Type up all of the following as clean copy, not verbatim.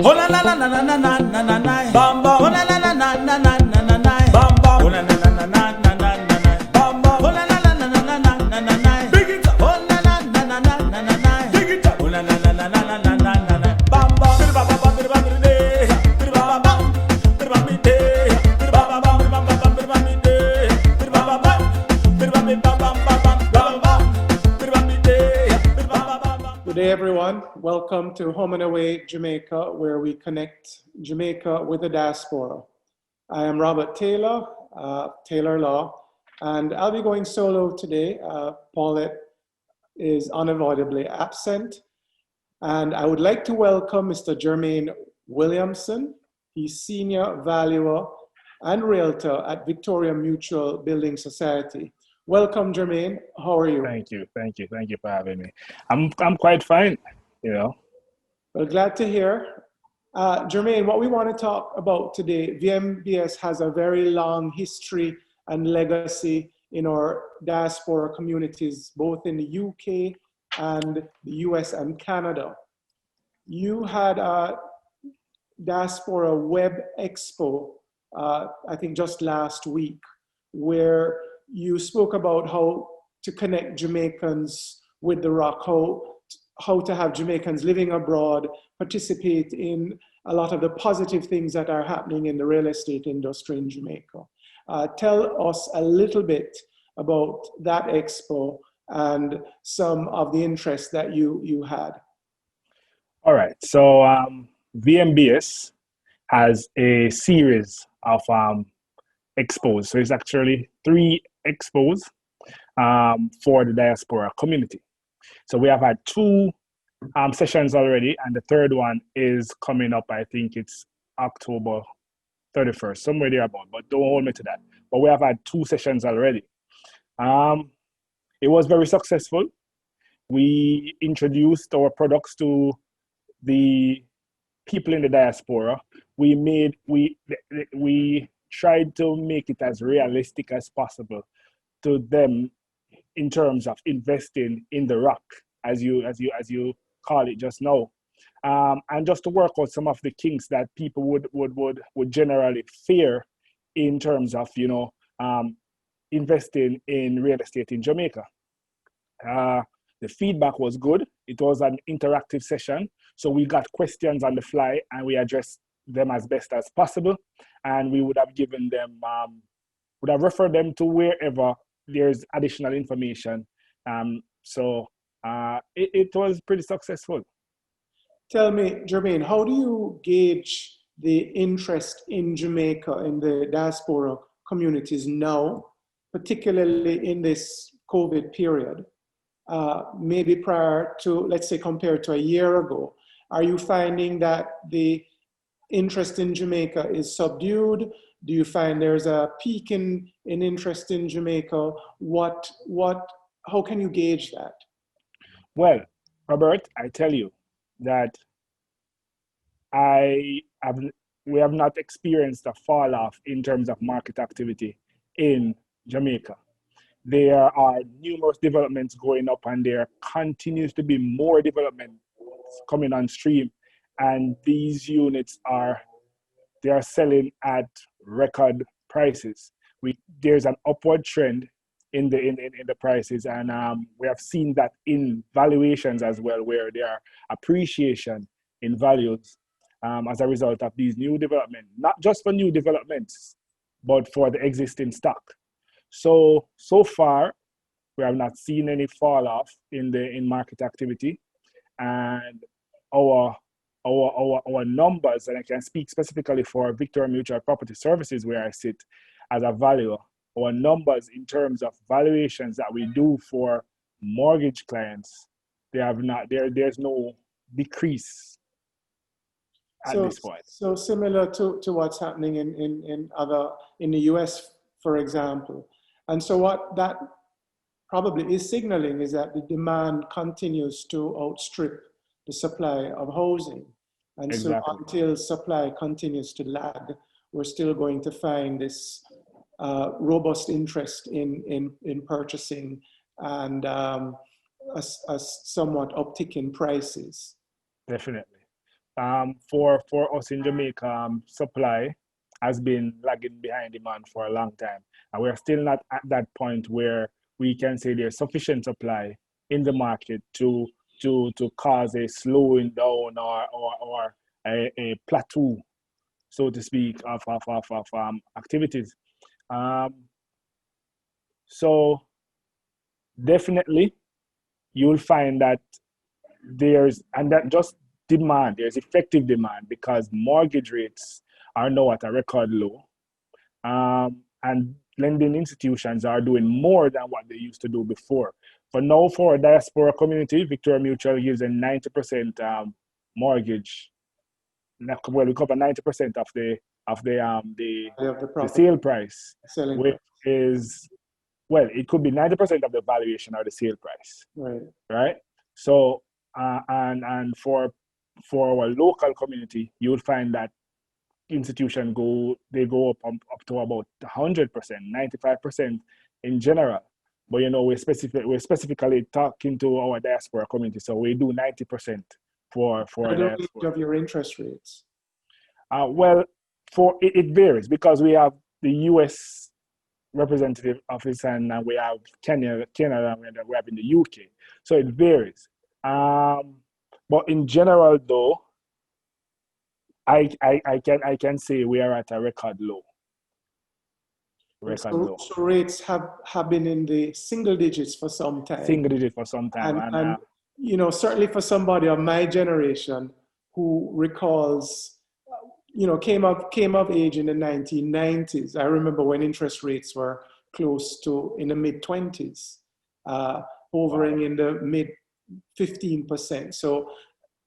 Oh na na na na na na na na na. Bam bam. Oh na na na na na na na na na. Bam bam. Oh na na na na na na na na. Bam bam. Oh na na na na na na na na na. Big it up. Oh na na na na na na na na. Big it up. Oh na na na na na na na na na. Bam bam. Bir bam bam bir bam bir de. Bir bam bam. Bir bam bir de. Bir bam bam bir bam bam bir bam bir de. Bir bam bam. Bir bam bir bam bam bam bam bam. Bir bam bir de. Bir bam bam bam. Good day, everyone. Welcome to Home and Away Jamaica, where we connect Jamaica with the diaspora. I am Robert Taylor, Taylor Law, and I'll be going solo today. Paulette is unavoidably absent, and I would like to welcome Mr. Jermaine Williamson. He's Senior Valuer and Realtor at Victoria Mutual Building Society. Welcome, Jermaine. How are you? Thank you for having me. I'm quite fine, you know. Well, glad to hear. Jermaine, what we want to talk about today, VMBS has a very long history and legacy in our diaspora communities, both in the UK and the US and Canada. You had a Diaspora Web Expo, I think just last week, where you spoke about how to connect Jamaicans with the rock, how to have Jamaicans living abroad participate in a lot of the positive things that are happening in the real estate industry in Jamaica. Tell us a little bit about that expo and some of the interests that you had. All right, so VMBS has a series of expos. So it's actually 3 expos for the diaspora community. So we have had 2 sessions already, and the third one is coming up. I think it's October 31st, somewhere there about, but don't hold me to that. But we have had 2 sessions already. It was very successful. We introduced our products to the people in the diaspora. We tried to make it as realistic as possible to them in terms of investing in the rock, as you call it just now, and just to work out some of the kinks that people would generally fear in terms of investing in real estate in Jamaica. The feedback was good. It was an interactive session, so we got questions on the fly and we addressed them as best as possible, and we would have given them, would have referred them to wherever there's additional information. So it was pretty successful. Tell me, Jermaine, how do you gauge the interest in Jamaica in the diaspora communities now, particularly in this COVID period, maybe prior to, let's say, compared to a year ago? Are you finding that the interest in Jamaica is subdued? Do you find there's a peak in interest in Jamaica? How can you gauge that? Well, Robert, I tell you that we have not experienced a fall off in terms of market activity in Jamaica. There are numerous developments going up, and there continues to be more development coming on stream, and these units are selling at record prices. There's an upward trend in the prices, and we have seen that in valuations as well, where there are appreciation in values as a result of these new developments, not just for new developments, but for the existing stock. So far, we have not seen any fall off in market activity, and our numbers, and I can speak specifically for Victoria Mutual Property Services, where I sit as a valuer. Our numbers in terms of valuations that we do for mortgage clients, there's no decrease at this point. So similar to what's happening in the US, for example. And so what that probably is signaling is that the demand continues to outstrip the supply of housing. And Exactly. So until supply continues to lag, we're still going to find this robust interest in purchasing and a somewhat uptick in prices. Definitely. For us in Jamaica, supply has been lagging behind demand for a long time, and we're still not at that point where we can say there's sufficient supply in the market to cause a slowing down or a plateau, so to speak, of activities. So definitely you'll find that that just demand, there's effective demand because mortgage rates are now at a record low. And lending institutions are doing more than what they used to do before. For now, for a diaspora community, Victoria Mutual gives a 90% mortgage. Well, we cover 90% of the sale price, which is, well, it could be 90% of the valuation or the sale price, right? So, and for our local community, you'll find that institutions go up to about 100%, 95% in general. But we're specifically talking to our diaspora community, so we do 90% for the range of your interest rates. Well, it varies because we have the U.S. representative office and we have Canada, and we have in the UK, so it varies. But in general, though, I can say we are at a record low. So rates have been in the single digits for some time. And certainly for somebody of my generation who recalls, came of age in the 1990s. I remember when interest rates were close to in the mid-20s, hovering in the mid-15%. So,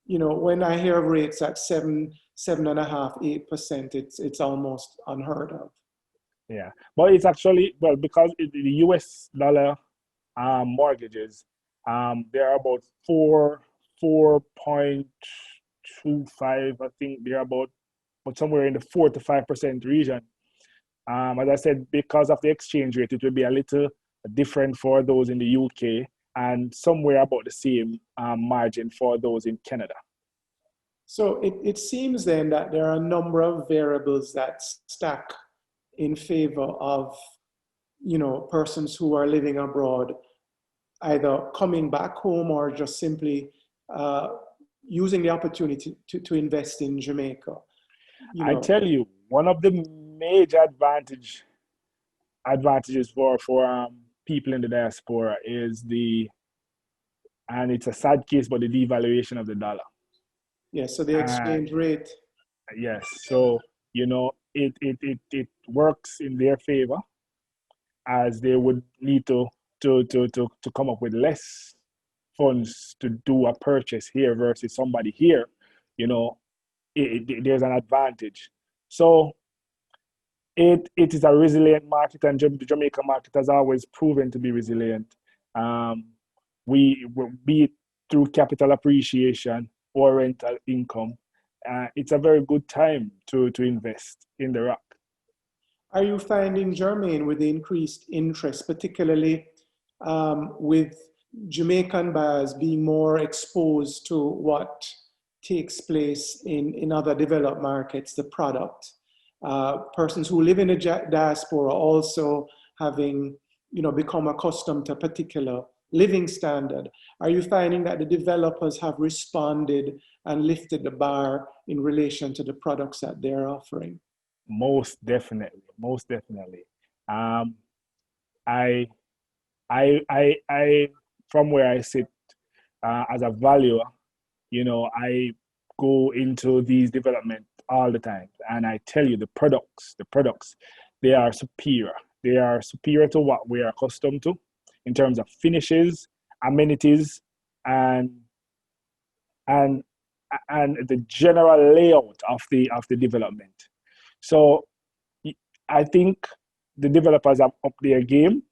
when I hear of rates at 7.5%, 8%, it's almost unheard of. Yeah, but it's actually, well, because the US dollar mortgages, they're about 4.25, I think they're about, but somewhere in the 4 to 5% region. As I said, because of the exchange rate, it will be a little different for those in the UK and somewhere about the same margin for those in Canada. So it seems then that there are a number of variables that stack in favor of, persons who are living abroad, either coming back home or just simply using the opportunity to invest in Jamaica. I tell you, one of the major advantages for people in the diaspora is and it's a sad case, but the devaluation of the dollar. Yes, so the exchange rate. Yes, so it works in their favor, as they would need to come up with less funds to do a purchase here versus somebody here. There's an advantage. So it is a resilient market, and the Jamaica market has always proven to be resilient. We be it through capital appreciation or rental income. It's a very good time to invest in the Rock. Are you finding, Jermaine, with the increased interest, particularly with Jamaican buyers being more exposed to what takes place in other developed markets, the product, persons who live in the diaspora also having become accustomed to a particular living standard? Are you finding that the developers have responded and lifted the bar in relation to the products that they're offering? Most definitely. I from where I sit as a valuer, I go into these developments all the time, and I tell you, the products, they are superior. They are superior to what we are accustomed to in terms of finishes, amenities, and the general layout of the development. So I think the developers are up their game,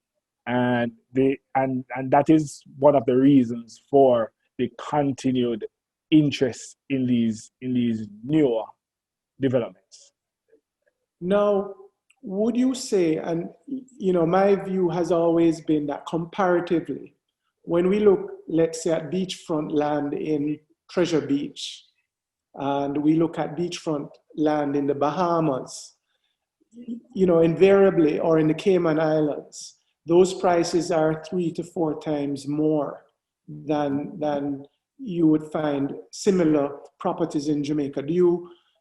and that is one of the reasons for the continued interest in these newer developments. Now, would you say, and my view has always been that comparatively, when we look, let's say, at beachfront land in Treasure Beach, and we look at beachfront land in the Bahamas, you know, invariably, or in the Cayman Islands, those prices are 3 to 4 times more than you would find similar properties in Jamaica.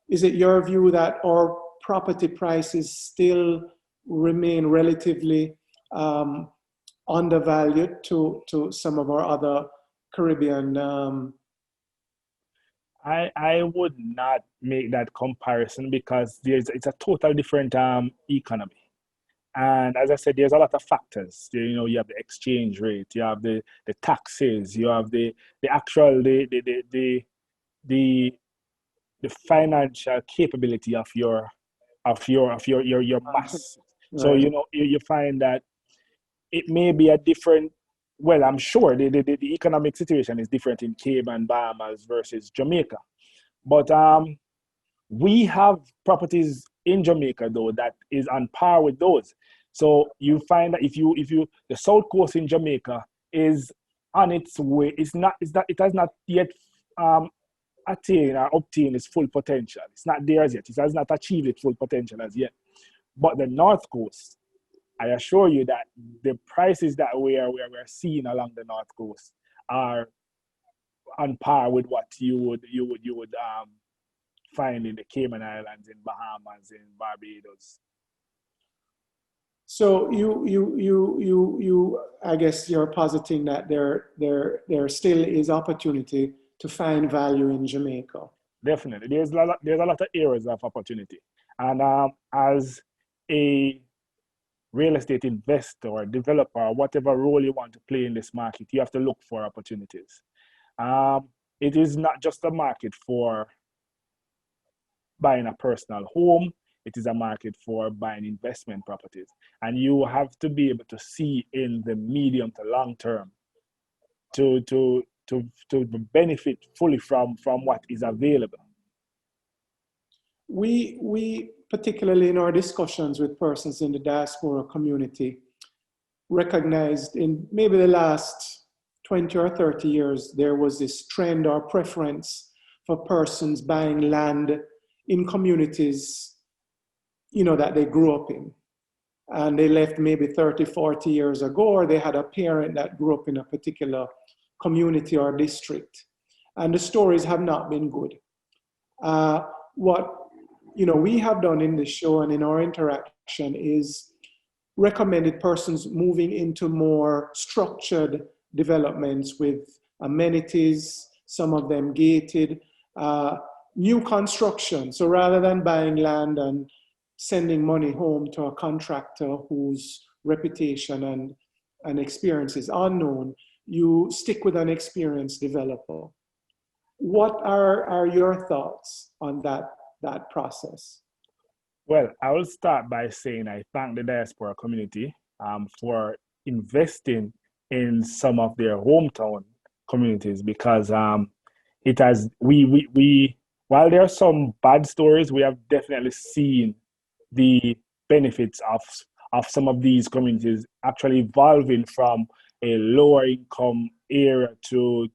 Is it your view that our property prices still remain relatively undervalued to some of our other Caribbean? I would not make that comparison because it's a total different economy. And as I said, there's a lot of factors. You know, you have the exchange rate, you have the taxes, you have the actual the financial capability of your mass. So Right. you know you find that it may be a different. Well, I'm sure the economic situation is different in Cayman, Bahamas versus Jamaica, but we have properties in Jamaica though that is on par with those. So you find that if you the south coast in Jamaica is on its way, it has not yet attain or obtain its full potential. It's not there as yet. It has not achieved its full potential as yet. But the north coast, I assure you that the prices that we're seeing along the north coast are on par with what you would find in the Cayman Islands, in Bahamas, in Barbados. So you I guess you're positing that there still is opportunity to find value in Jamaica. Definitely, there's a lot of areas of opportunity, and as a real estate investor or developer, whatever role you want to play in this market, you have to look for opportunities. It is not just a market for buying a personal home. It is a market for buying investment properties. And you have to be able to see in the medium to long term to benefit fully from what is available. We particularly in our discussions with persons in the diaspora community recognized in maybe the last 20 or 30 years, there was this trend or preference for persons buying land in communities, you know, that they grew up in. And they left maybe 30, 40 years ago, or they had a parent that grew up in a particular community or district. And the stories have not been good. What we have done in the show and in our interaction is recommended persons moving into more structured developments with amenities, some of them gated, new construction. So rather than buying land and sending money home to a contractor whose reputation and experience is unknown, you stick with an experienced developer. What are your thoughts on that process? Well, I will start by saying I thank the diaspora community for investing in some of their hometown communities, because it has we while there are some bad stories, we have definitely seen the benefits of some of these communities actually evolving from a lower income area to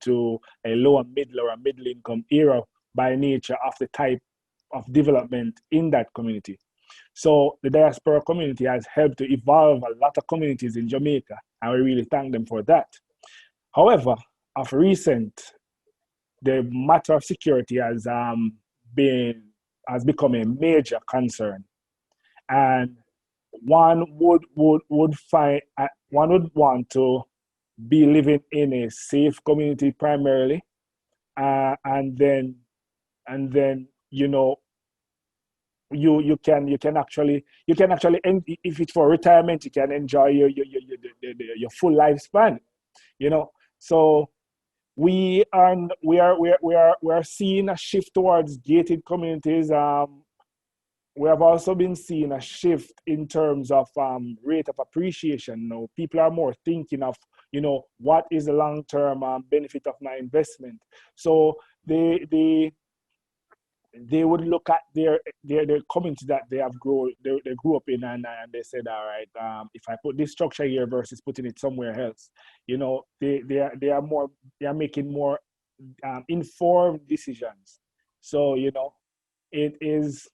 a lower middle or a middle income area by nature of the type of development in that community. So the diaspora community has helped to evolve a lot of communities in Jamaica, and we really thank them for that. However, of recent, the matter of security has become a major concern, and one would want to be living in a safe community primarily, and then you can actually if it's for retirement, you can enjoy your full lifespan, so we are seeing a shift towards gated communities. We have also been seeing a shift in terms of rate of appreciation. Now, people are more thinking of, what is the long-term benefit of my investment. So they would look at their community that they grew up in, and they said, all right, if I put this structure here versus putting it somewhere else, they are making more informed decisions So, you know, it is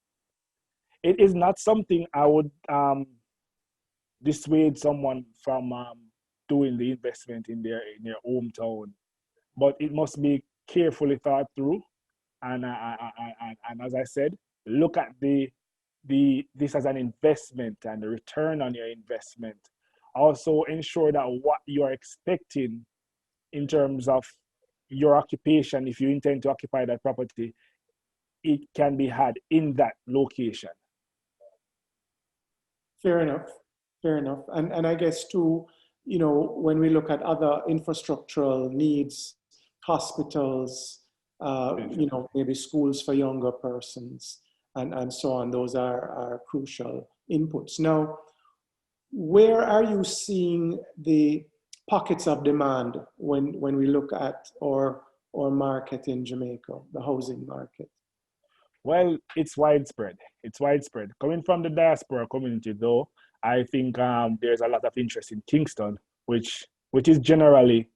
not something I would dissuade someone from doing the investment in their hometown, but it must be carefully thought through. And as I said, look at this as an investment and the return on your investment. Also ensure that what you are expecting in terms of your occupation, if you intend to occupy that property, it can be had in that location. Fair enough. Fair enough. And I guess too, you know, when we look at other infrastructural needs, hospitals, you know, maybe schools for younger persons, and so on, those are crucial inputs. Now, where are you seeing the pockets of demand when we look at our market in Jamaica, the housing market? Well, it's widespread. It's widespread. Coming from the diaspora community, though, I think there's a lot of interest in Kingston, which is generally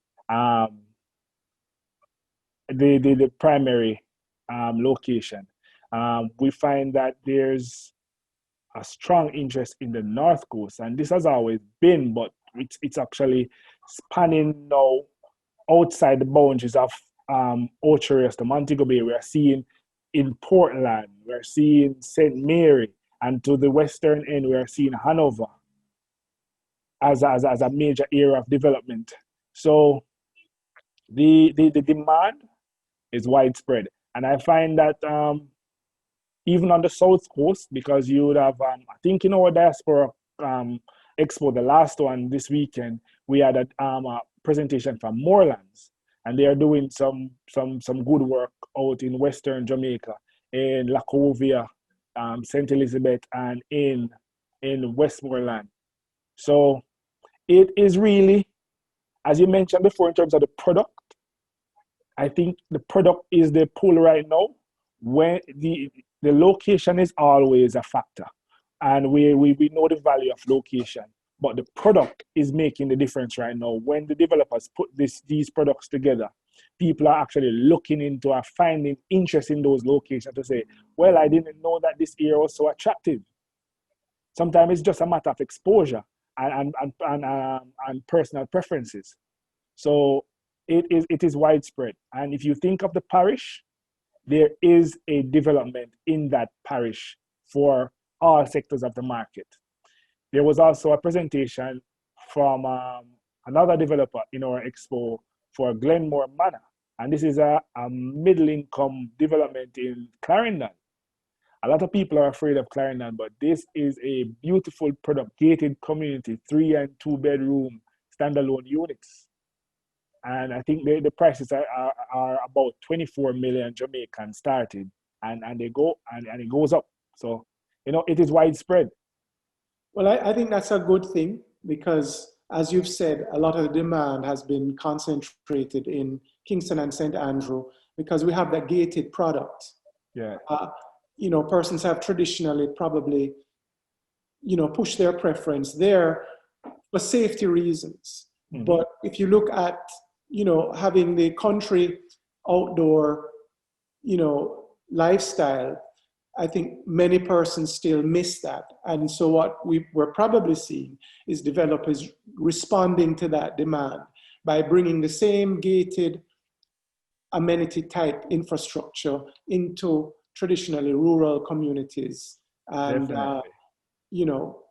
the primary location. We find that there's a strong interest in the North Coast, and this has always been, but it's actually spanning now outside the boundaries of Ocho to Montego Bay. We are seeing in Portland, we're seeing St. Mary, and to the western end, we are seeing Hanover as a major area of development. So the demand is widespread. And I find that even on the South Coast, because you would have, I think in our Diaspora Expo, the last one this weekend, we had a presentation from Moorlands, and they are doing some good work out in Western Jamaica, in Lacovia, St. Elizabeth, and in Westmoreland. So it is really, as you mentioned before, in terms of the product, I think the product is the pull right now. When the location is always a factor, and we know the value of location, but the product is making the difference right now. When the developers put these products together, people are actually looking into or finding interest in those locations to say, well, I didn't know that this area was so attractive. Sometimes it's just a matter of exposure and personal preferences. So it is widespread. And if you think of the parish, there is a development in that parish for all sectors of the market. There was also a presentation from another developer in our expo for Glenmore Manor. And this is a middle-income development in Clarendon. A lot of people are afraid of Clarendon, but this is a beautiful product, gated community, 3 and 2 bedroom standalone units. And I think the prices are about 24 million Jamaican started, and they go and it goes up. So, you know, it is widespread. Well, I think that's a good thing, because as you've said, a lot of the demand has been concentrated in Kingston and St. Andrew because we have that gated product. Yeah. You know, persons have traditionally probably, you know, pushed their preference there for safety reasons. Mm-hmm. But if you look at, you know, having the country outdoor, you know, lifestyle, I think many persons still miss that. And so what we're probably seeing is developers responding to that demand by bringing the same gated amenity type infrastructure into traditionally rural communities and, you know,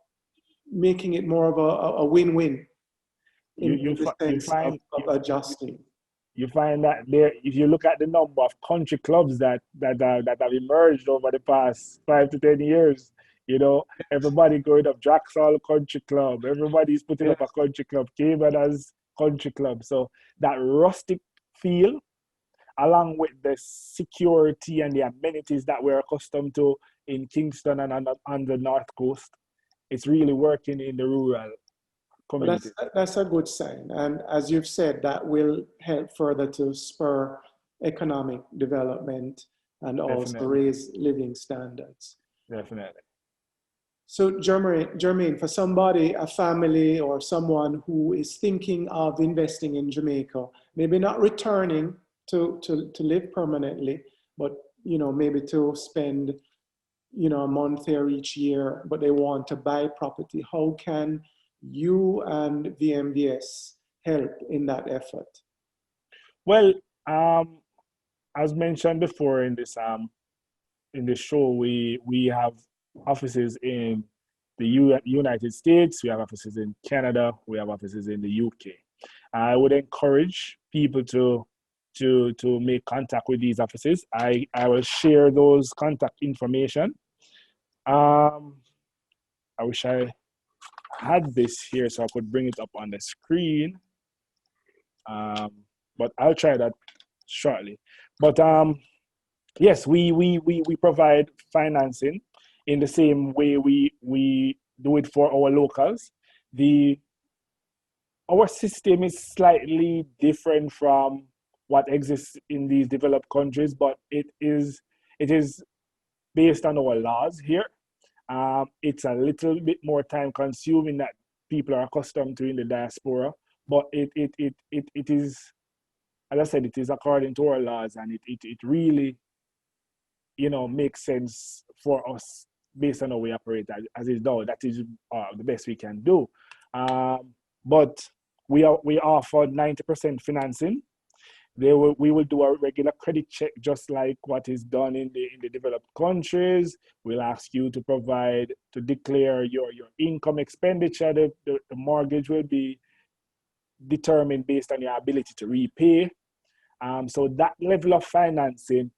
making it more of a win-win in the sense of adjusting. You find that there, if you look at the number of country clubs that have emerged over the past 5 to 10 years, you know, everybody going up Draxall Country Club, everybody's putting up a country club, Cayman as country club. So that rustic feel, along with the security and the amenities that we're accustomed to in Kingston and on the North Coast, it's really working in the rural community. Well, that's a good sign. And as you've said, that will help further to spur economic development and also raise living standards. Definitely. So Jermaine, for somebody, a family or someone who is thinking of investing in Jamaica, maybe not returning to live permanently, but maybe to spend, a month there each year, but they want to buy property. How can you and VMBS help in that effort? Well, as mentioned before in this show, we have offices in the United States, we have offices in Canada, we have offices in the UK. I would encourage people to make contact with these offices. I will share those contact information. I wish I had this here so I could bring it up on the screen. But I'll try that shortly. But yes, we provide financing in the same way we do it for our locals. Our system is slightly different from what exists in these developed countries, but it is based on our laws here. It's a little bit more time consuming that people are accustomed to in the diaspora, but it is, as I said, it is according to our laws, and it really, makes sense for us based on how we operate as is now. That is the best we can do. But we offer 90% financing. We will do a regular credit check, just like what is done in the developed countries. We'll ask you to declare your income expenditure. The mortgage will be determined based on your ability to repay. So that level of financing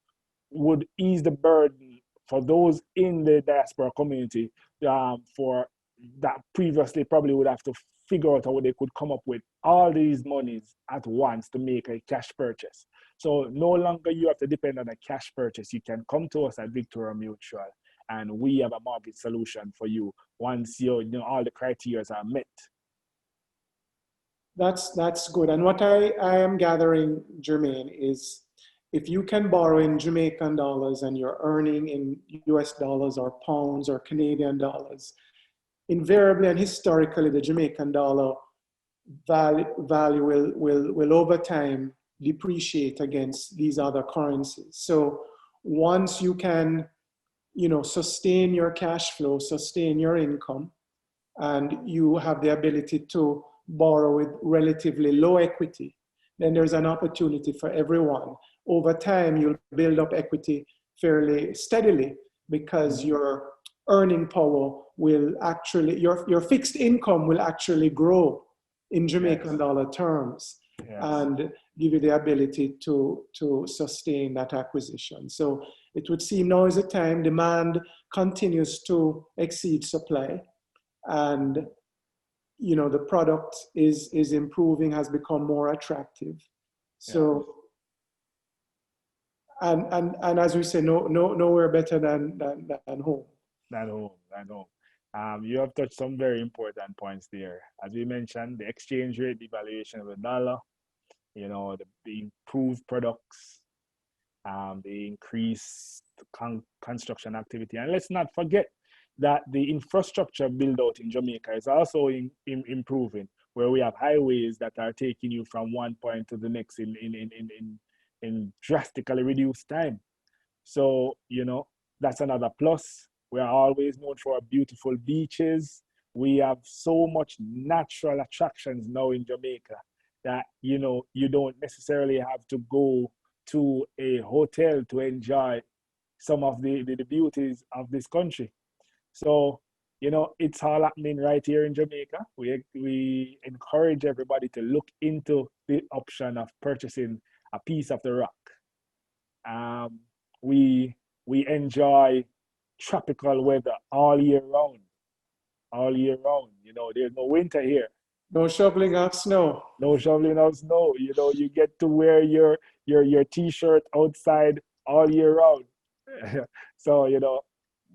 would ease the burden for those in the diaspora community for that previously probably would have to figure out how they could come up with all these monies at once to make a cash purchase. So no longer you have to depend on a cash purchase. You can come to us at Victoria Mutual, and we have a mortgage solution for you once all the criteria are met. That's good. And what I am gathering, Jermaine, is if you can borrow in Jamaican dollars and you're earning in US dollars or pounds or Canadian dollars, invariably and historically, the Jamaican dollar value will over time depreciate against these other currencies. So once you can, sustain your cash flow, sustain your income, and you have the ability to borrow with relatively low equity, then there's an opportunity for everyone. Over time, you'll build up equity fairly steadily because your earning power will actually, your fixed income will actually grow in Jamaican dollar terms and give you the ability to sustain that acquisition. So it would seem now is a time demand continues to exceed supply, and the product is improving, has become more attractive. So and as we say, nowhere better than home. Than home. You have touched some very important points there. As we mentioned, the exchange rate, devaluation of the dollar, the improved products, the increased construction activity. And let's not forget that the infrastructure build out in Jamaica is also improving, where we have highways that are taking you from one point to the next in drastically reduced time. So, that's another plus. We are always known for our beautiful beaches. We have so much natural attractions now in Jamaica that, you don't necessarily have to go to a hotel to enjoy some of the beauties of this country. So, it's all happening right here in Jamaica. We encourage everybody to look into the option of purchasing a piece of the rock. We enjoy tropical weather all year round. There's no winter here. No shoveling of snow. No shoveling of snow. You get to wear your t-shirt outside all year round. So,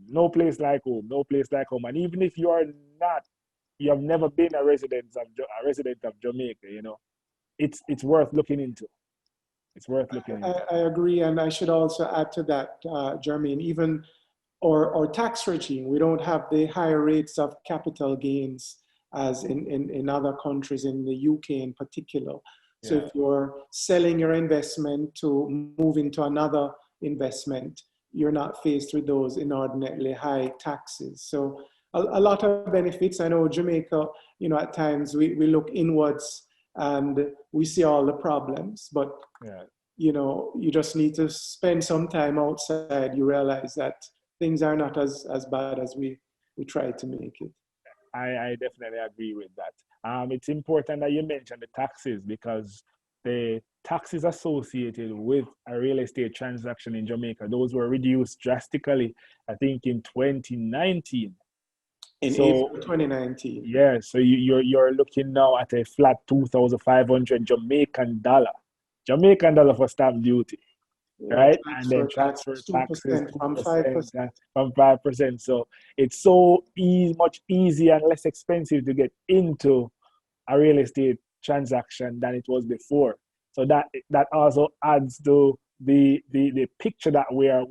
no place like home. And even if you have never been a resident of Jamaica, it's worth looking into. It's worth looking into. I agree, and I should also add to that, Jermaine, even our tax regime, we don't have the higher rates of capital gains as in other countries, in the UK in particular. So if you're selling your investment to move into another investment, you're not faced with those inordinately high taxes. So a lot of benefits. I know Jamaica, you know, at times we look inwards and we see all the problems, but you know, you just need to spend some time outside. You realize that things are not as bad as we try to make it. I definitely agree with that. It's important that you mention the taxes, because the taxes associated with a real estate transaction in Jamaica, those were reduced drastically, I think, in 2019. In April 2019. Yeah, so you're looking now at a flat 2,500 Jamaican dollar for stamp duty, right? And then transfer taxes 2% from 5%. from 5%. So it's so much easier and less expensive to get into a real estate transaction than it was before. So that also adds to the picture that we are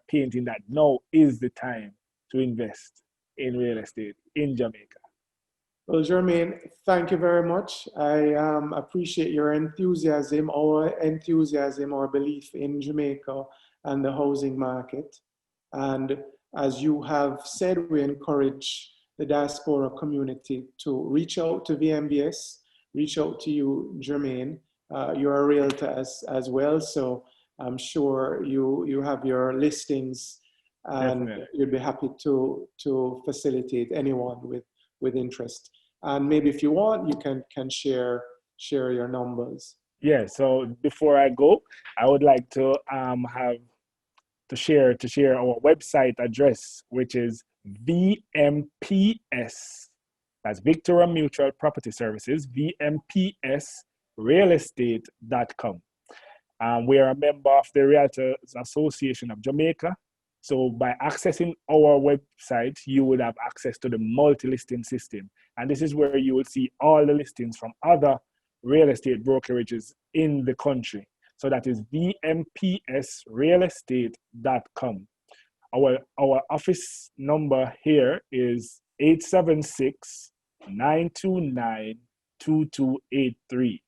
painting, that now is the time to invest in real estate in Jamaica. Well, Jermaine, thank you very much. I appreciate your enthusiasm, our belief in Jamaica and the housing market. And as you have said, we encourage the diaspora community to reach out to VMBS, reach out to you, Jermaine. You're a realtor as well, so I'm sure you have your listings, and you'd be happy to facilitate anyone with interest. And maybe if you want, you can share your numbers. Yeah, so before I go, I would like to share our website address, which is VMPS, that's Victoria Mutual Property Services, VMPSrealestate.com. We are a member of the Realtors Association of Jamaica. So by accessing our website, you would have access to the multi-listing system. And this is where you will see all the listings from other real estate brokerages in the country. So that is VMPSrealestate.com. Our office number here is 876-929-2283.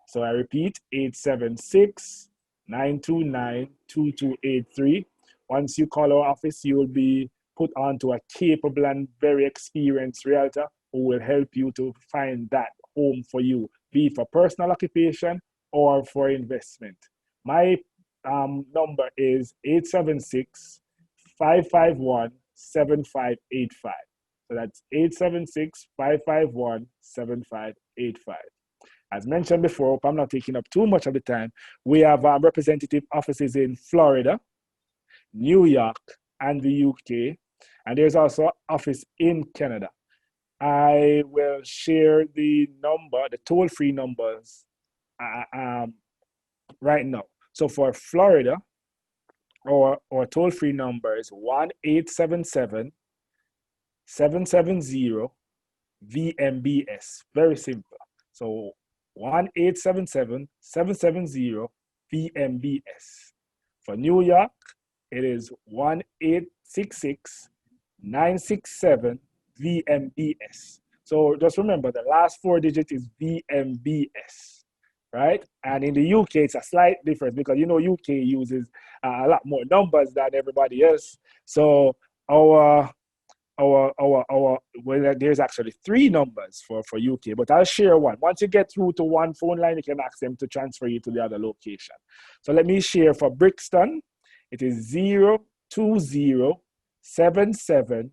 So I repeat, 876-929-2283. Once you call our office, you will be put onto a capable and very experienced realtor who will help you to find that home for you, be it for personal occupation or for investment. My number is 876-551-7585. So that's 876-551-7585. As mentioned before, I'm not taking up too much of the time, we have representative offices in Florida, New York, and the UK, and there's also an office in Canada. I will share the toll-free numbers right now. So for Florida, our toll-free number is 1-877-770-VMBS. Very simple. So 1-877-770-VMBS. For New York, it is 1-866-967-VMBS. So just remember, the last 4 digits is VMBS, right? And in the UK, it's a slight difference because, you know, UK uses a lot more numbers than everybody else. So there's actually 3 numbers for UK, but I'll share one. Once you get through to one phone line, you can ask them to transfer you to the other location. So let me share for Brixton. It is 020-7738-6799.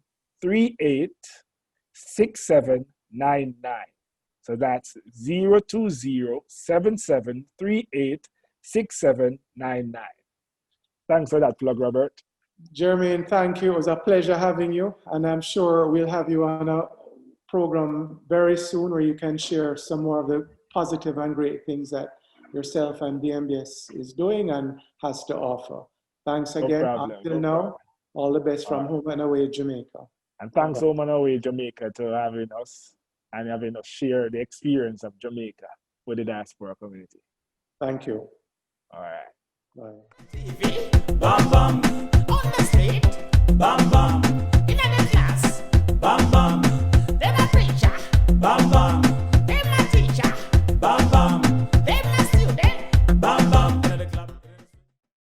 So that's 020-7738-6799. Thanks for that plug, Robert. Jermaine, thank you. It was a pleasure having you. And I'm sure we'll have you on a program very soon where you can share some more of the positive and great things that yourself and VMBS is doing and has to offer. Thanks again. Until now, all the best from Home and Away Jamaica. And thanks Home and Away Jamaica to having us and having us share the experience of Jamaica with the diaspora community. Thank you. All right. Bye. TV, bam bam, on the street, bam bam.